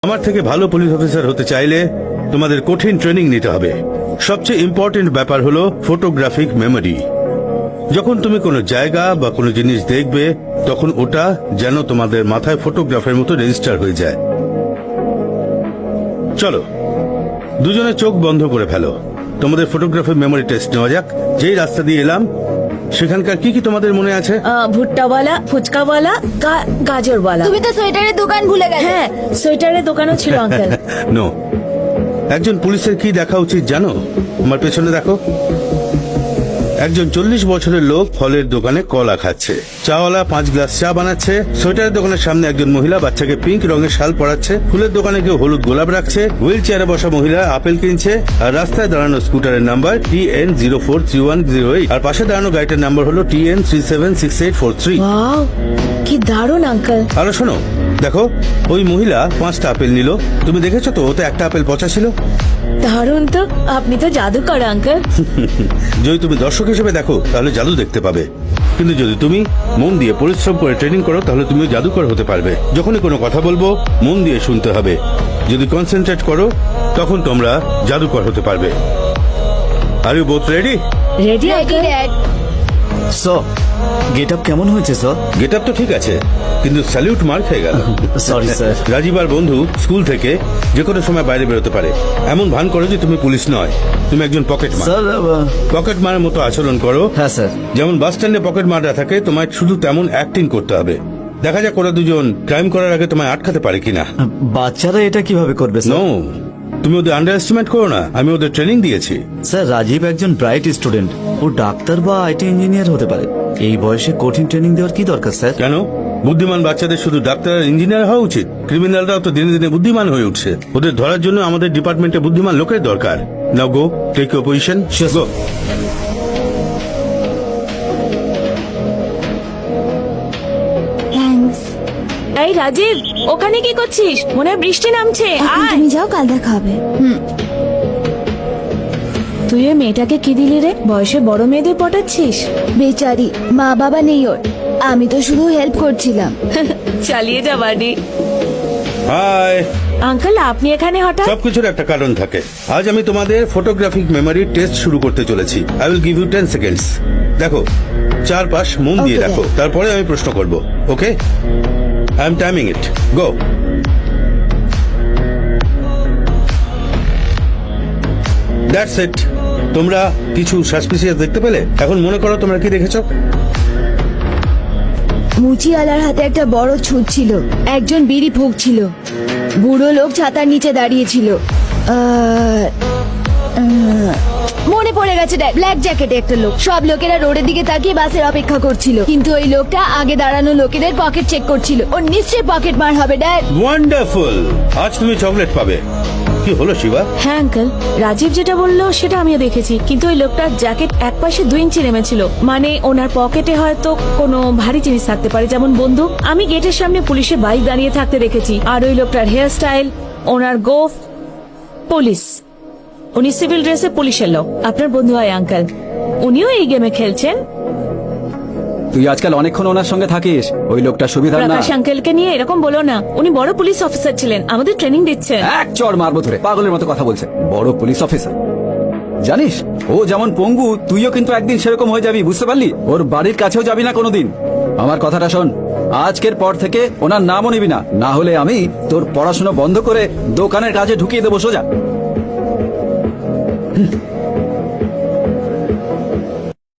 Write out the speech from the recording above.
আমার থেকে ভালো পুলিশ অফিসার হতে চাইলে তোমাদের কঠিন ট্রেনিং নিতে হবে। সবচেয়ে ইম্পর্টেন্ট ব্যাপার হলো ফটোগ্রাফিক মেমোরি। যখন তুমি কোনো জায়গা বা কোনো জিনিস দেখবে তখন ওটা যেন তোমাদের মাথায় ফটোগ্রাফের মতো রেজিস্টার হয়ে যায়। চলো দুজনে চোখ বন্ধ করে ফেলো, তোমাদের ফটোগ্রাফিক মেমোরি টেস্ট নেওয়া যাক। যেই রাস্তা দিয়ে এলাম সেখানকার কি কি তোমাদের মনে আছে? ভুট্টাওয়ালা, ফুচকাওয়ালা, গাজরওয়ালা। তুমি তো সোয়েটারের দোকান ভুলে গেলে। হ্যাঁ, সোয়েটারের দোকানও ছিল আঙ্কেল। নো, একজন পুলিশের কি দেখা উচিত জানো? আমার পেছনে দেখো, একজন 40 বছরের লোক ফলের দোকানে কলা খাচ্ছে, চাওয়ালা 5 গ্লাস চা বানাচ্ছে, সোয়েটারের দোকানের সামনে একজন মহিলা বাচ্চাকে পিঙ্ক রঙের শাল পরাচ্ছে, ফুলের দোকানে কেউ হলুদ গোলাপ রাখছে, হুইল চেয়ারে বসা মহিলা আপেল কিনছে, আর রাস্তায় দাঁড়ানো স্কুটারের নাম্বার TN043108 আর পাশে দাঁড়ানো গাড়িটার নাম্বার হলো TN376843। ওয়াও, কি দারুণ আঙ্কেল। আরো শোনো, দেখো ওই মহিলা 5টা আপেল নিল, তুমি দেখেছো তো ওতে একটা আপেল পচা ছিল। দারুণ তো, আপনি তো জাদুকর আঙ্কেল। যদি তুমি দর্শক হিসেবে দেখো তাহলে জাদু দেখতে পাবে, কিন্তু যদি তুমি মন দিয়ে পরিশ্রম করে ট্রেনিং করো তাহলে তুমিও জাদুকর হতে পারবে। যখনই কোনো কথা বলবো মন দিয়ে শুনতে হবে, যদি কনসেন্ট্রেট করো তখন তোমরা জাদুকর হতে পারবে। Are you both ready? Ready uncle. Sir, get up কেমন হয়েছে স্যার? গেট আপ তো ঠিক আছে, কিন্তু স্যালিউট মার খেয়ে গেল। Sorry sir. রাজীব আর বন্ধু স্কুল থেকে যে কোনো সময় বাইরে বেরোতে পারে, এমন ভান করো যে তুমি পুলিশ নয়, তুমি একজন পকেট মার। স্যার পকেট মারের মতো আচরণ করো। হ্যাঁ স্যার। যেমন বাস স্ট্যান্ডে পকেট মাররা থাকে, তোমায় শুধু তেমন অ্যাক্টিং করতে হবে। দেখা যাক ওরা দুজন ক্রাইম করার আগে তোমায় আটকাতে পারে কিনা। বাচ্চারা এটা কিভাবে করবে নো, স্যার? তুমি ওদের আন্ডার এস্টিমেট করো না, আমি ওদের ট্রেনিং দিয়েছি। স্যার, রাজীব একজন ব্রাইট স্টুডেন্ট, ও ডাক্তার বা আইটি ইঞ্জিনিয়ার হতে পারে। এই বয়সে কঠিন ট্রেনিং দেওয়ার কি দরকার স্যার? কেন? বুদ্ধিমান বাচ্চাদের শুধু ডাক্তার আর ইঞ্জিনিয়ার হওয়া উচিত? ক্রিমিনালরাও তো দিনে দিনে বুদ্ধিমান হয়ে উঠছে, ওদের ধরার জন্য আমাদের ডিপার্টমেন্টে বুদ্ধিমান লোকের দরকার। Now go, take your position. Go. Thanks. এই রাজীব, ওখানে কি করছিস? মনে হয় বৃষ্টি নামছে। এখন আয়। তুমি যাও, কাল দেখা হবে। তুই ওই মেয়েটাকে কি দিলি রে? বয়সে বড় মেয়েদের পটাচ্ছিস? বেচারি, মা বাবা নেই ওর, আমি তো শুধু হেল্প করছিলাম। চালিয়ে যা বাড়ি। হাই। আঙ্কেল, আপনি এখানে হঠাৎ? সবকিছুর একটা কারণ থাকে। আজ আমি তোমাদের ফটোগ্রাফিক মেমোরি টেস্ট শুরু করতে চলেছি। I will give you 10 seconds. দেখো, চারপাশ মন দিয়ে Okay, দেখো, তারপরে আমি প্রশ্ন করব। Okay, I am timing it. Go. That's it. তোমরা কিছু সাসপিসিয়াস দেখতে পেলে? এখন মনে করো তোমরা কি দেখেছো? মুচিওয়ালার হাতে একটা বড় ছুট ছিল, একজন বিড়ি ফুঁকছিল, বুড়ো লোক ছাতার নিচে দাঁড়িয়েছিল। মনে পড়ে গেছে ড্যাড, ব্ল্যাক জ্যাকেটে একটা লোক। সব লোকেরা রোডের দিকে তাকিয়ে বাসের অপেক্ষা করছিল, কিন্তু ওই লোকটা আগে দাঁড়ানো লোকেদের পকেট চেক করছিল। ওর নিশ্চয়ই পকেট মার হবে ড্যাড। ওয়ান্ডারফুল, আজ তুমি চকলেট পাবে। কি হলো শিবা? হ্যাঁ আঙ্কেল, রাজীব যেটা বললো সেটা আমিও দেখেছি, কিন্তু ওই লোকটার জ্যাকেট এক পাশে 2 ইঞ্চি নেমেছিল। মানে ওনার পকেটে হয়তো কোনো ভারী জিনিস থাকতে পারে, যেমন বন্দুক। আমি গেটের সামনে পুলিশের বাইক দাঁড়িয়ে থাকতে দেখেছি। আর ওই লোকটার হেয়ার স্টাইল, ওনার গোফ, পুলিশ। উনি সিভিল ড্রেসে পুলিশের লোক। আপনার বন্ধু হয় আঙ্কেল, উনিও এই গেমে খেলছেন। তুই আজকাল অনেকক্ষণ ওনার সঙ্গে থাকিস, ওই লোকটা সুবিধার না। প্রকাশ আঙ্কেলকে নিয়ে এরকম বলো না, উনি বড় পুলিশ অফিসার ছিলেন, আমাদের ট্রেনিং দিচ্ছেন। এক চড় মারবো ধরে, পাগলের মতো কথা বলছে। বড় পুলিশ অফিসার, জানিস ও যেমন পঙ্গু, তুইও কিন্তু একদিন সেরকম হয়ে যাবি, বুঝতে পারলি? ওর বাড়ির কাছেও যাবি না কোনোদিন। আমার কথাটা শোন, আজকের পর থেকে ওনার নামও নিবি না, না হলে আমি তোর পড়াশোনা বন্ধ করে দোকানের কাজে ঢুকিয়ে দেবো সোজা।